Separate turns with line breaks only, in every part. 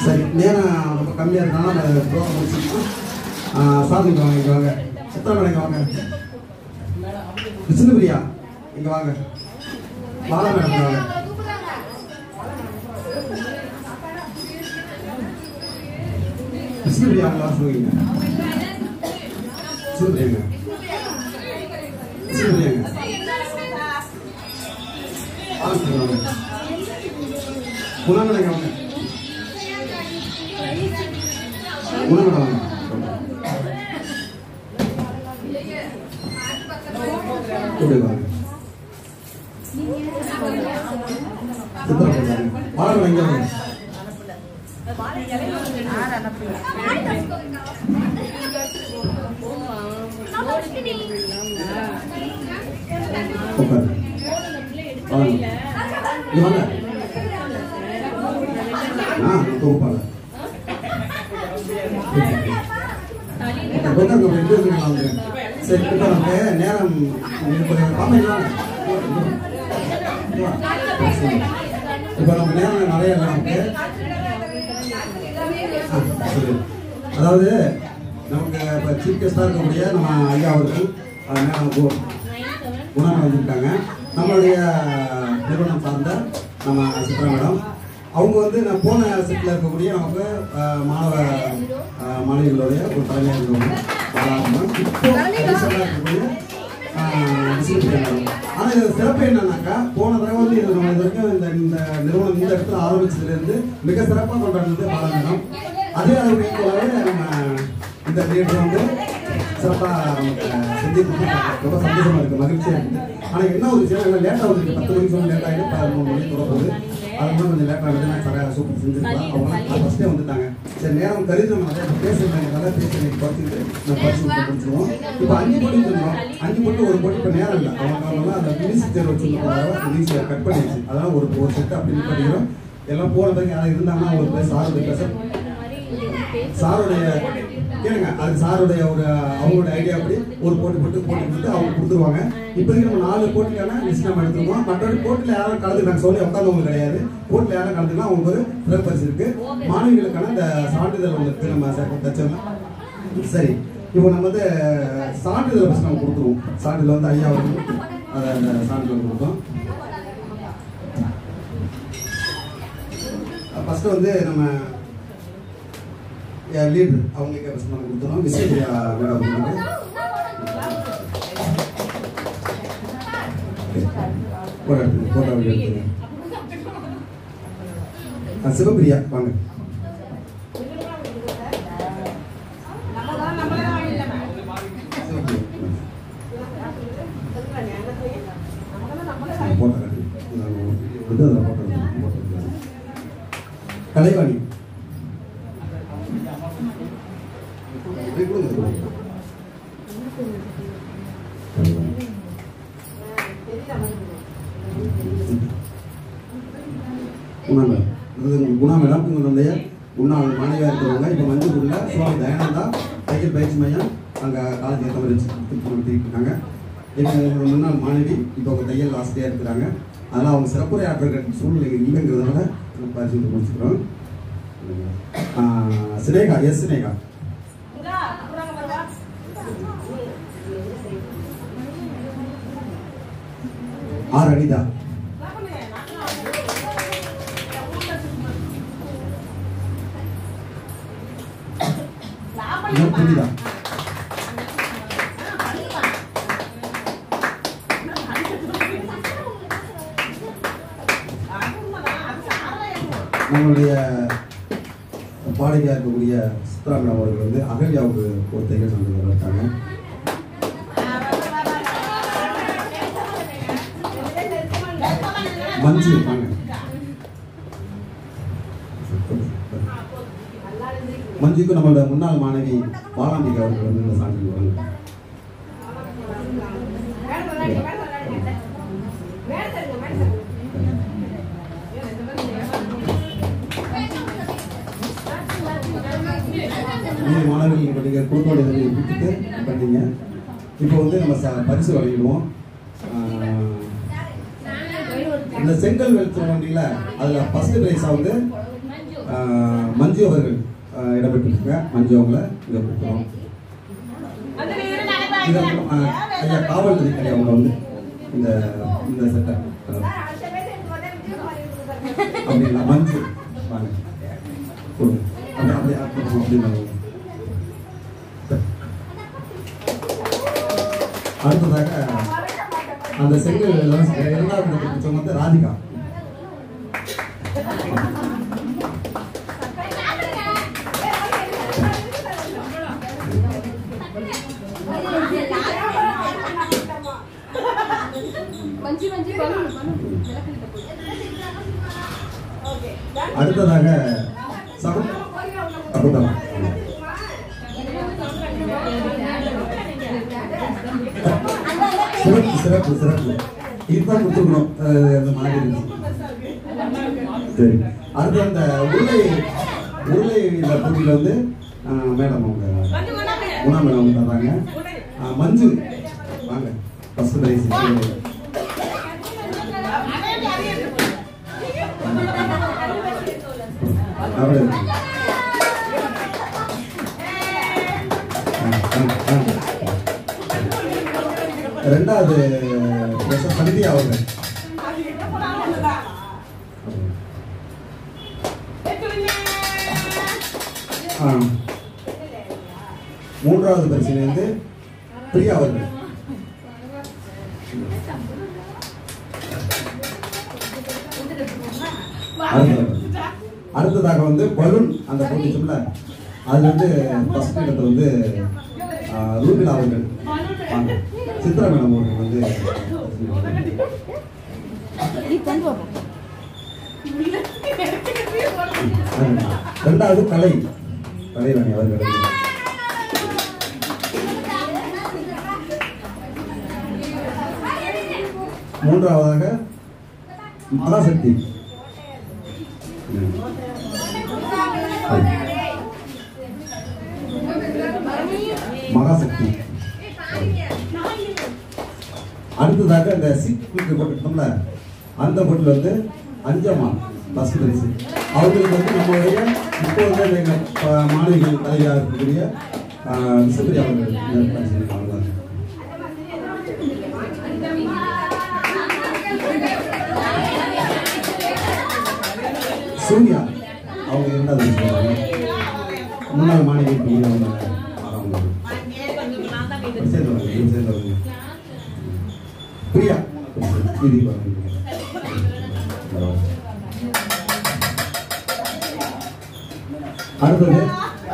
சரி, நேரம் ரொம்ப கம்மியாக இருந்தாலும் அந்த ப்ரோக்ராம் முடிச்சுட்டு சாதிக்கு வாங்க, இங்கே வாங்க. சித்ரா இங்கே வாங்க. விஷ்ணுபிரியா இங்கே வாங்க. பாலா மேடம் இங்கே வாங்க. விஷ்ணுபிரியா அவங்க சொல்லுவீங்க. விஷ்ணுபிரியாங்க. விஷ்ணுபிரியாங்க. குணமேடம் இங்கே வாங்க. குணமேடம் வாங்க. இப்படி வாங்க. சித்ரா போட்டாங்க. பாலா இங்கே வாங்க. சரி, இப்போ நமக்கு நேரம் இப்போ நமக்கு நேரம் நிறைய இல்லை நமக்கு. அதாவது நமக்கு இப்போ சீஃப் கெஸ்டாக இருக்கக்கூடிய நம்ம ஐயா அவர்கள் நமக்கு குணம் வந்துருக்காங்க. நம்மளுடைய நிறுவனம் சார்ந்த நம்ம சித்ரா மேடம் அவங்க வந்து நான் போன செட்டில் இருக்கக்கூடிய நமக்கு மாணவிகளுடைய ஒரு தலைமையாக இருக்கக்கூடிய இப்போ இருக்கக்கூடிய ஆனால் இது சிறப்பு என்னன்னாக்கா போன தடவை வந்து இது நம்ம இது வரைக்கும் இந்த நிறுவனம் இந்த இடத்துல ஆரம்பிச்சதுலேருந்து மிக சிறப்பாக கொண்டாடுறது பாலா மேடம். அதே அளவுக்கு போலவே நம்ம இந்த தியேட்டர் வந்து சிறப்பாக நமக்கு செஞ்சு ரொம்ப சந்தோஷமாக இருக்குது, மகிழ்ச்சியாக இருக்குது. ஆனால் என்ன ஒரு விஷயம் எல்லாம் லேட்டாக வந்துருக்கு. 10 மணிக்கு சொன்ன லேட் ஆகிட்டு 13 மணிக்கு தொடர்போது அதுக்கு கொஞ்சம் லேட்டாக வந்து நான் சரியாக சூப்பர் செஞ்சுருக்கலாம். அவங்களாம் ஃபஸ்ட்டே வந்துட்டாங்க. சரி, நேரம் கருதி நம்ம நிறைய பேசுகிறேன். நல்லா பேசி குறைச்சிட்டு நம்ம பரிசு முடிச்சிடுவோம். இப்போ 5 போட்டி இருந்தோம். 5 போட்டி ஒரு போட்டி இப்போ நேரம் இல்லை. அவங்களாம் அந்த மியூசிக் தேர்வு வச்சுருந்தோம். மியூசிக் கட் பண்ணிடுச்சு. அதெல்லாம் ஒரு செட்டு அப்படின்னு பண்ணிக்கிறோம். எல்லாம் போனதுக்கு யாரும் இருந்தாங்கன்னா ஒரு பேர் சாருடைய பேச சாருடைய கேளுங்க. அது சாருடைய ஒரு அவங்களோட ஐடியா அப்படி ஒரு போட்டி கொடுத்து அவங்க கொடுத்துருவாங்க. இப்போதைக்கு நம்ம 4 போட்டிக்கான லிஸ்ட் நம்ம எடுத்துருவோம். மற்றபடி போட்டியில் யாரும் கலந்துக்கிறாங்க சொல்லி உட்காந்தவங்க கிடையாது. போட்டியில் யாரும் கலந்துக்கலாம் அவங்களுக்கு ஒரு சிறப்பு பரிசு இருக்கு. மாணவிகளுக்கான இந்த சான்றிதழ் வந்துருக்கு நம்ம தச்சோம்னா. சரி, இப்போ நம்ம வந்து சான்றிதழ் ஃபஸ்ட் நம்ம கொடுத்துருவோம். சான்றிதழ் வந்து ஐயா வந்து அதை அந்த சான்றிதழ் கொடுத்தோம். ஃபஸ்ட்டு வந்து நம்ம லீடர் அவங்களுக்கு ஃபஸ்ட் நம்ம கொடுத்துருவோம். விஸ்வபிரியா மேடம் போட்டோ எடுத்துங்க. சிவபிரியா வாங்க. கலைவாணி குணா மேடம் உங்களுடைய முன்னாள் மாணவியாக இருக்கிறவங்க இப்போ மஞ்சூரில் சுவாமி தயானந்தா சைக்கிள் பயிற்சி மையம் அங்கே காலேஜ் ஏற்ற மாதிரி இருக்காங்க. எங்களோட முன்னாள் மாணவி இப்போ அவங்க தையல் ஆசிரியராக இருக்கிறாங்க. அதனால் அவங்க சிறப்புரை ஆற்றுகிற சூழ்நிலை இல்லைங்கிறதுனால நம்ம பரிசு முடிச்சுக்கிறோம். சினேகா சினேகா ஆர் அனிதா புனிதா நம்மளுடைய பாடகியாக இருக்கக்கூடிய சித்ரா மேடம் அவர்கள் வந்து அகல்யாவுக்கு ஒரு தையல் சான்றிதழ் இருக்காங்க. மஞ்சு இருக்காங்க. மஞ்சுக்கு நம்மளோட முன்னாள் மாணவி பாலாம்பிகா அவர்கள் வந்து இந்த சான்றிதழ் வழங்க. மாணவர்கள் படிக்கிற குழுக்களோட விட்டுட்டு பண்ணீங்க. இப்போ வந்து நம்ம பரிசு வழங்கிடுவோம். இந்த செங்கல் வெளிச்சம் வண்டியில் அதில் ஃபர்ஸ்ட் பிரைஸாக வந்து மஞ்சு அவர்கள் இடம்பெற்றிருக்காங்க. மஞ்சு அவங்கள இங்கே கொடுக்குறோம். ஐயா காவல் அதிகாரி அவங்க வந்து இந்த செட்டை அப்படிங்களா? மஞ்சு வாங்க கொடுங்க. அப்படியே அப்படின்னு அடுத்ததாக அந்த செங்கல் இரண்டாவது பிடிச்சவங்க வந்து ராதிகா. அடுத்ததாக சகுந்தலா. சிறப்பு சிறப்பு இதுதான் கொடுத்துக்கணும். அந்த மாதிரி சரி. அடுத்து அந்த உருளை போட்டியில் வந்து மேடம் அவங்க குணா மேடம் அவங்க தர்றாங்க. மஞ்சு வாங்க ஃபர்ஸ்ட் பிரைஸ். ரெண்டாவது சந்தியா அவர்கள். மூன்றாவது பரிசில் வந்து பிரியா அவர்கள். அடுத்ததாக வந்து பலூன் அந்த போட்டி சொல்ல அது வந்து ஃபர்ஸ்ட் இடத்துல வந்து ரூபிலா அவர்கள். சித்ரா மேடம் அவர்கள் வந்து ரெண்டாவது கலைவாணி அவர்கள். மூன்றாவதாக மகாசக்தி. மகாசக்தி. அடுத்ததாக இந்த சீட் போட்டுட்டோம்ல அந்த போட்டில் வந்து அஞ்சம்மா ஃபர்ஸ்ட் பிரைஸ். அவங்களுக்கு வந்து நம்மளுடைய இப்போ வந்து எங்கள் மாணவிகள் தலைவியாக இருக்கக்கூடிய விசுப்ரியா அவர்கள் அவங்க. சூர்யா அவங்க இரண்டாவது முன்னாள் மாணவி அவங்க சேர்ந்தவங்க. பிரியா அடுத்தது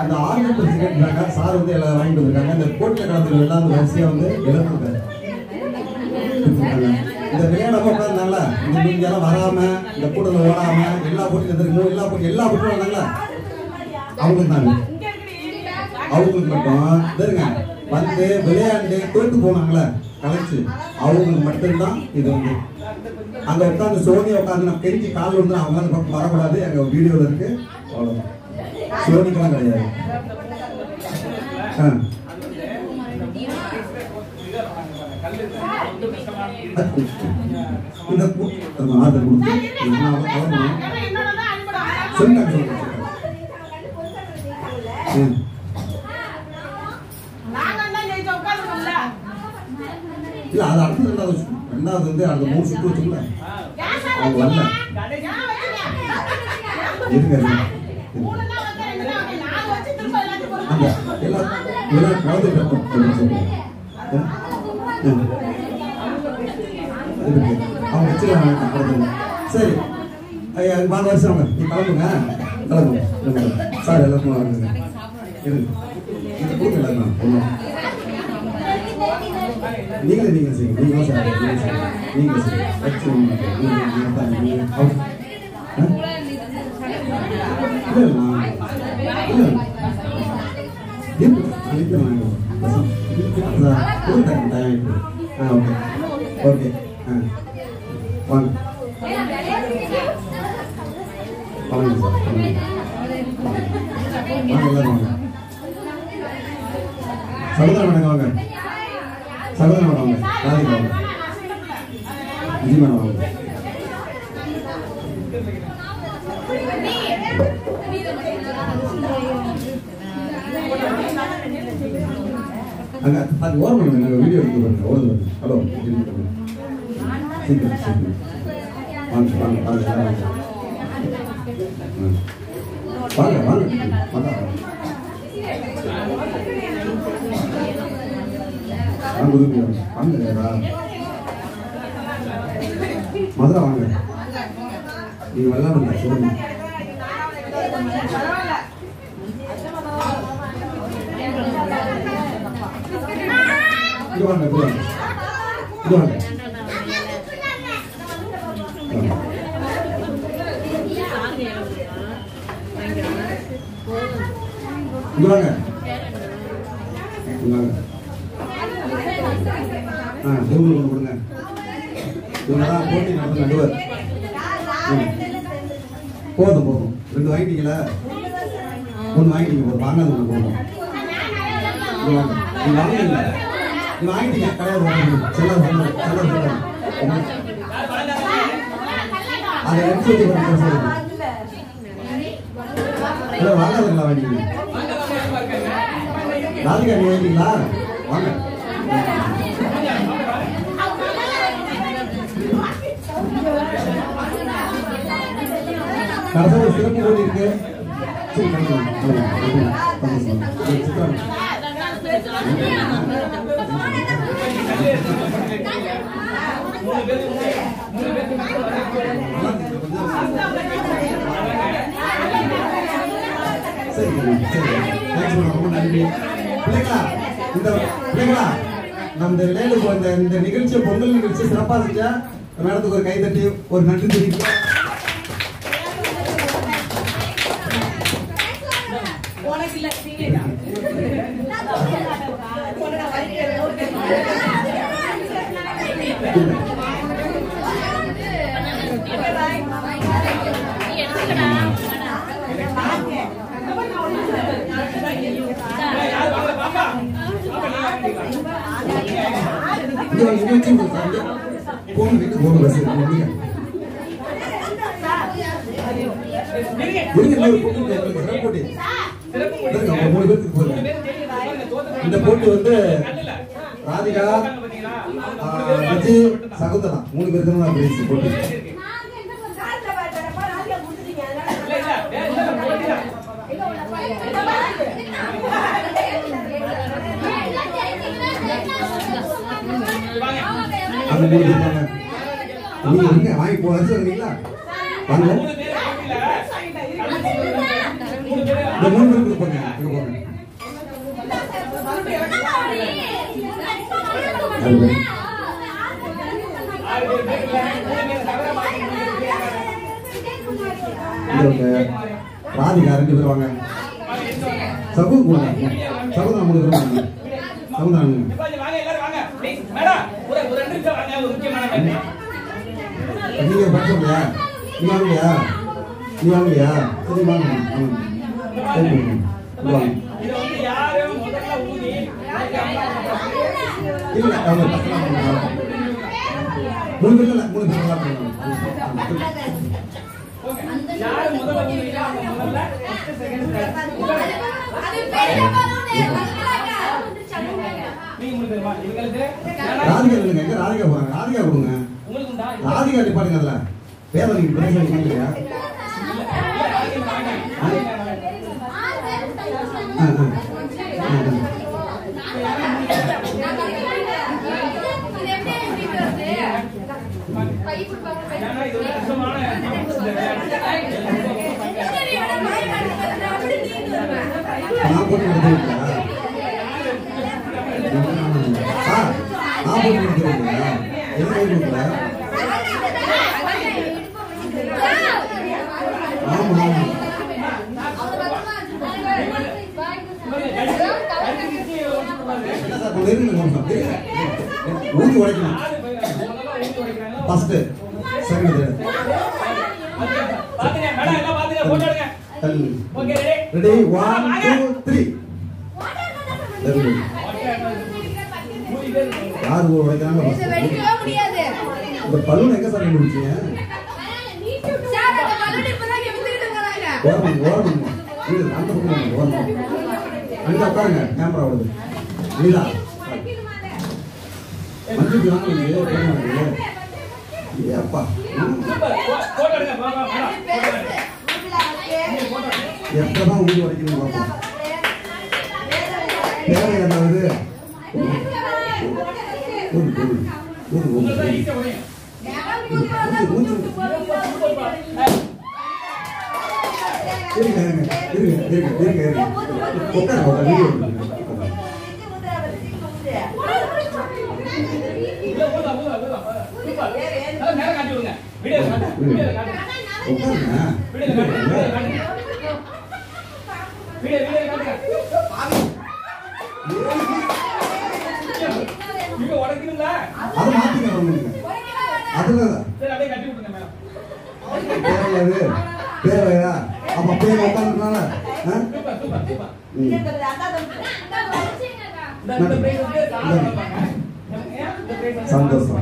அந்த ஆர்டர் கேட்டுருக்காங்க. சார் வந்து எல்லாம் வாங்கிட்டு வந்திருக்காங்க. இந்த போட்டியில் கலந்துகள் எல்லாம் அந்த வரிசையாக வந்து எழுத்துருக்காங்க. இந்த விளையாட உட்காந்தாங்களா நீங்க எல்லாம் வராம இந்த கூட்டத்தில் ஓடாம எல்லா போட்டியும் தெரியும். எல்லா போட்டியும் வந்தாங்களா அவங்களுக்கு தாங்க. அவங்களுக்கு மட்டும் தெரியுங்க வந்து விளையாண்டு தோட்டு போனாங்களே கலைச்சு அவங்களுக்கு மட்டும்தான் இது வந்து அங்கே உட்காந்து சோனியை உட்காந்து நம்ம கெஞ்சி காலில் வந்து அவங்க அந்த பக்கம் வரக்கூடாது. எங்கள் வீடியோவில் இருக்கு. அவ்வளோதான். சோனிக்கெல்லாம் கிடையாது. இந்த ஆர்டர் கொடுத்து சொல்லுங்க. இல்ல அது அடுத்து ரெண்டாவது வந்து அந்த 3 சுற்று வச்சுங்களா அவங்க வரல. இருங்க அந்த எல்லாம் குழந்தை அவங்க வச்சுருவாங்க. சரி வாங்க வருஷம் அவங்க நீ கிளம்புங்க சார் எல்லாருக்கும் வாங்க இருங்க இது கொடுங்க எல்லாரும் ஒன்றும் நீங்களே செய்யுங்க. நீங்களும் சார் நீங்கள் செய்யுங்க. ஓகே வாங்க வாங்க எல்லாரும் வாங்க. சகோதரன் வணக்கம் வாங்க. சகோதரன் வாங்க. ராதிகா வாங்க. விஜய் மேடம் வாங்க. அங்க அது ஓரம் பண்ணுங்க, நாங்கள் வீடியோ எடுத்து பாருங்க. ஓடுது. ஹலோ, சீக்கிரம் சீக்கிரம் வாங்க வாங்க வாங்க வாங்க வாங்க வாங்க மதுரை வாங்க. நீங்க வெள்ளாம சொல்லுங்க. இது வாங்க இது வாங்க இது வாங்க இது வாங்க தேவங்களுக்கு கொடுங்க. இவங்கதான் போட்டி நடந்த நடுவர். போதும் போதும், 2 வாங்கிட்டீங்களா? 1 வாங்கிட்டீங்க. போதும், வாங்காத ஒன்று போதும். நீங்க வாங்கிட்டீங்க, நீங்க வாங்கிட்டீங்க. கிடையாது வாங்கிட்டீங்க. செல்ல அதை எடுத்து வச்சு வாங்காதுங்களா? வாங்கிட்டீங்க. ராதிகா நீ வாங்கிட்டீங்களா? வாங்க. கடைசியில் சிறப்பு போட்டி இருக்கு. இந்த நிகழ்ச்சியை பொங்கல் நிகழ்ச்சி சிறப்பா செஞ்சா மேடத்துக்கு ஒரு கைதட்டி ஒரு நன்றி தெரிவிக்கும். இந்த போட்டி வந்து ராதிகா, விஜய், சகுந்தலா 3 பேருக்கு தான் பிரைஸ் போட்டி. அந்த 3 பேர் தாங்க. நீங்க வாங்கி போறீங்களா? வாங்க. இந்த 3 பேருக்கு போங்க. ராதிகா 2 பேர் வாங்க. சகு போங்க. சகுந்தலா 3 பேர் வாங்க. சகுந்தலா நீங்க படிச்சோம்லையா? நீ வாங்கலையா? நீ வாங்கலையா? சரி வாங்க. இல்ல அவங்க 3 பேர் இல்ல 3 பேர் ராதிகா இல்லைங்க. எங்க ராதிகா போறாங்க? ராதிகா கொடுங்க. ராதிகா டிபார்ட்மெண்ட் அதுல வேற நீங்க பிரைஸ் வாங்கிக்கலையா? நான் போட்டு நடத்துவீங்களா? நான் போட்டு நடத்துவீங்களா? என்ன கொடுக்கல? ஆமா ஊதி உடைக்கணும். ஃபர்ஸ்ட் செகண்ட் ரெடி 1 2 3 யார் உடைக்கிறாங்க? இந்த பலூன் எங்க சார் முடிச்சீங்க? ஓரமா ஓரமா இது அந்த பக்கம் ஓரமா அங்க உட்காருங்க, கேமரா வருது. நீலா மஞ்சள் அப்பா எப்பதான் ஊதி உடைக்கணும் பார்ப்போம். தேவை ஏதாவது தேவையா அப்ப பேர் உட்காந்துனால சந்தோஷம்.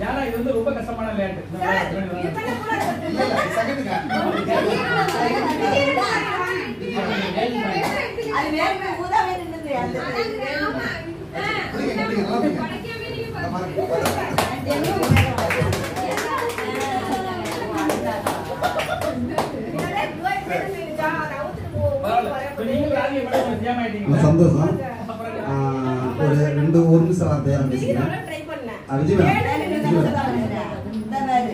யாரா இது வந்து ரொம்ப கஷ்டமான விளையாட்டு.
சந்தோஷம். ஒரு 2 நிமிஷம் வார்த்தையா பேசுகிறேன்.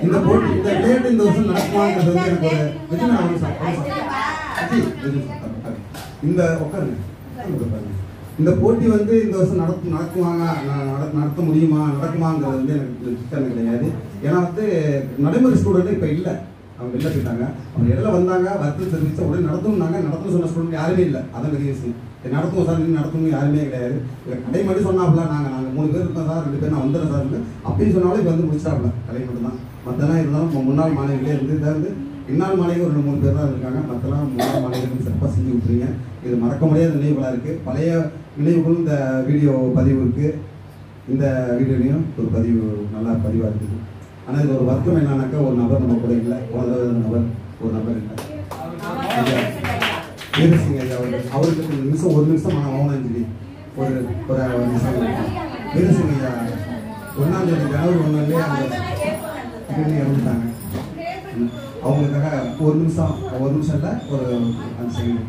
இந்த போட்டி இந்த விளையாட்டு இந்த வருஷம் நடக்குமாங்கிறது வந்து எனக்கு ஒரு இந்த உட்காருங்க. இந்த போட்டி வந்து இந்த வருஷம் நடத்த நடக்குமாங்கிறது வந்து எனக்கு சிக்கல் கிடையாது. ஏன்னா வந்து நடைமுறை ஸ்டூடெண்ட் இப்போ இல்லை, அவங்க வெளில போயிட்டாங்க. அவங்க இடையில வந்தாங்க, வருத்தம் தெரிவிச்சா உடனே நடத்தணும் சொன்ன ஸ்டூடெண்ட் யாருமே இல்லை. அதான் பெரிய விஷயம். நடத்துவோம் சார், நடத்தணும் யாருமே கிடையாது. கடை மட்டும் சொன்னாப்புல நாங்கள் 3 பேர் இருக்கோம் சார், 2 பேர் நான் வந்துடுறேன் சார் அப்படின்னு சொன்னாலும் இப்போ வந்து முடிச்சிட்டாப்புல. கடை மட்டும் தான். மற்றெல்லாம் இருந்தாலும் முன்னாள் மாணவிகளே இருந்து இதாக இருந்து இன்னாள் மாணவிகள் ஒரு 3 பேர் தான் இருக்காங்க. மற்றெல்லாம் முன்னாள் மாணவிகளுக்கு சிறப்பாக செஞ்சு விட்டுறீங்க. இது மறக்க முடியாத நினைவுகளாக இருக்குது. பழைய நினைவுகளும் இந்த வீடியோ பதிவு இருக்குது. இந்த வீடியோலையும் ஒரு பதிவு நல்லா பதிவாக இருக்குது. ஆனால் இது ஒரு வருத்தம் என்னன்னாக்கா, ஒரு நபர் நம்ம கூட இல்லை. ஒரு நபர் இல்லை. வீரசிங் ஐயா அவருக்கு நிமிஷம் 1 நிமிஷம் மௌனாஞ்சலி ஒரு நிமிஷம். வீரசிங் ஐயா 1ஆம் தேதி ஜனவரி 1 அந்த இறந்துட்டாங்க. அவங்களுக்காக 1 நிமிஷம் இல்லை, ஒரு 5 செகண்ட்.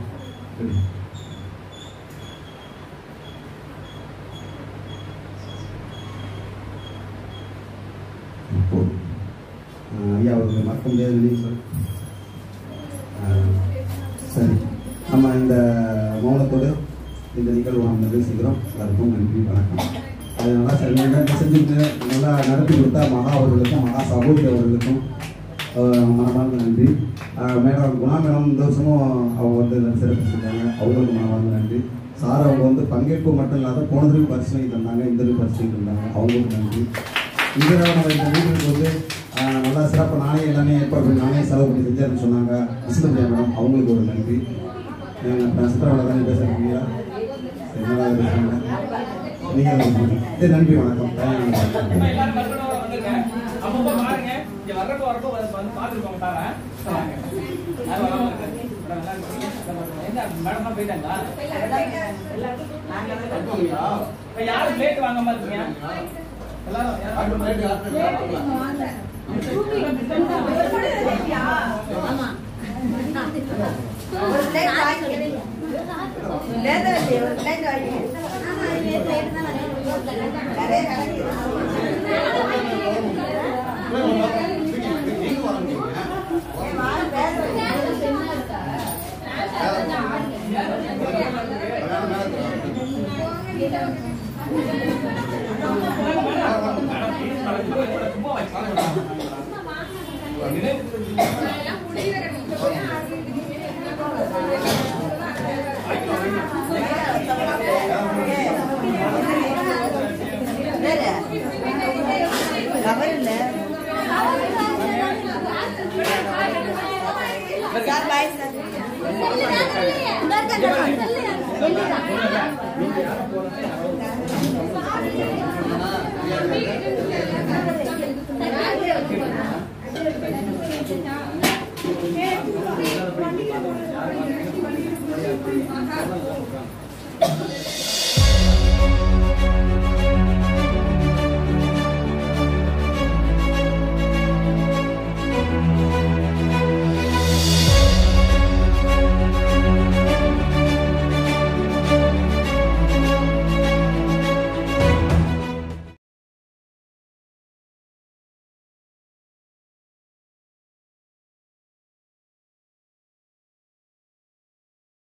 ஐயா அவருக்கு மறக்க முடியாது நினைவு. சரி, நம்ம இந்த மௌனத்தோடு இந்த நிகழ்வு நாம் நிறைவு செய்கிறோம். எல்லாருக்கும் நன்றி, வணக்கம். அது நல்லா செஞ்சுட்டு நல்லா நடத்தி கொடுத்தா மகா அவர்களுக்கும் மகா சகோதரி அவர்களுக்கும் மனமார்ந்த நன்றி. மேடம் குணா மேடம் இந்த வருஷமும் அவங்க வந்து சிறப்பு செஞ்சாங்க, அவங்களுக்கு மனமார்ந்த நன்றி. சார் அவங்க வந்து பங்கேற்பு மட்டும் இல்லாத போன தடவை பரிசீலனை தந்தாங்க, இந்த தடவை பரிசீலனை தந்தாங்க, அவங்களுக்கு நன்றி. இந்த தடவை நம்ம இந்த வீட்டுக்கு வந்து நல்லா சிறப்பாக நானே எல்லாமே ஏற்பாடு நானே செலவு பண்ணி செஞ்சாருன்னு சொன்னாங்க விஷ்ணுபிரியா மேடம், அவங்களுக்கு ஒரு நன்றி. சித்திரவளை தானே பேசுறீங்களா? என்னடா பேசுறாங்க நீங்கள். நன்றி, வணக்கம்.
யாரும் பிளேட் வாங்க மாட்டீங்க
சார் பாய் சார்
யாரும்